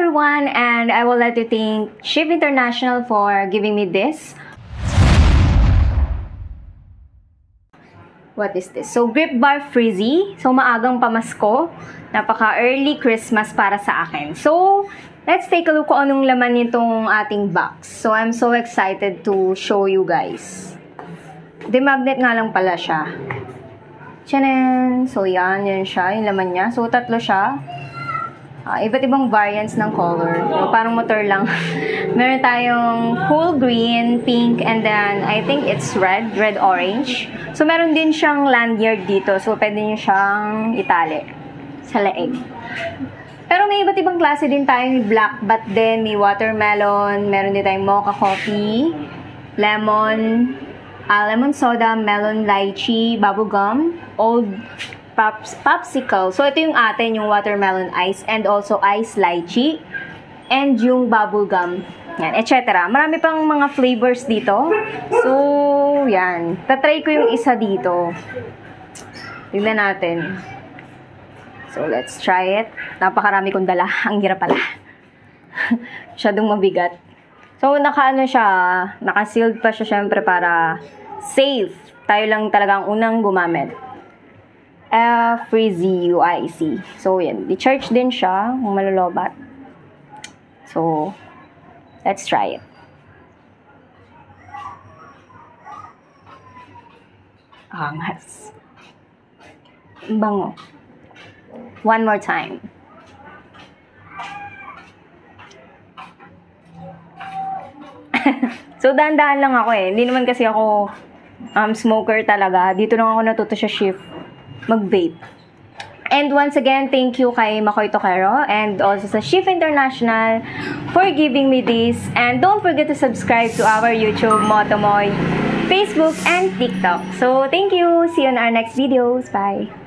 everyone, and I would like to thank Shift International for giving me this. What is this? So, Grip Bar Frizzy. So, maagang pamasko. Napaka-early Christmas para sa akin. So, let's take a look kung anong laman nitong ating box. So, I'm so excited to show you guys. Magnet nga lang pala siya. Tchanan! So, yan siya. Yung laman niya. So, tatlo siya. Iba't ibang variants ng color. So, parang motor lang. Meron tayong cool green, pink, and then I think it's red-orange. So, meron din siyang lanyard dito. So, pwede nyo siyang itali sa leeg. Pero may iba't ibang klase din tayo. May black bat din, may watermelon, meron din tayong mocha coffee, lemon, lemon soda, melon lychee, bubblegum, old popsicle. So, ito yung atin, yung watermelon ice, and also ice lychee, and yung bubblegum, yan, etc. Marami pang mga flavors dito. So, yan. Tatry ko yung isa dito. Tignan natin. So, let's try it. Napakarami kong dala. Ang hirap pala. Masyadong mabigat. So, naka-ano siya, naka-sealed pa siya syempre para safe. Tayo lang talaga ang unang gumamit. Frizzy UIC. So, yan. Di-charge din siya kung malolobat. So, let's try it. Angas. Bango. One more time. So, dahan-dahan lang ako eh. Hindi naman kasi ako smoker talaga. Dito lang ako natuto sa Shift mag-vape. And once again, thank you kay Makoy Tokero and also sa Shift International for giving me this. And don't forget to subscribe to our YouTube, Motomoy, Facebook, and TikTok. So, thank you. See you in our next videos. Bye.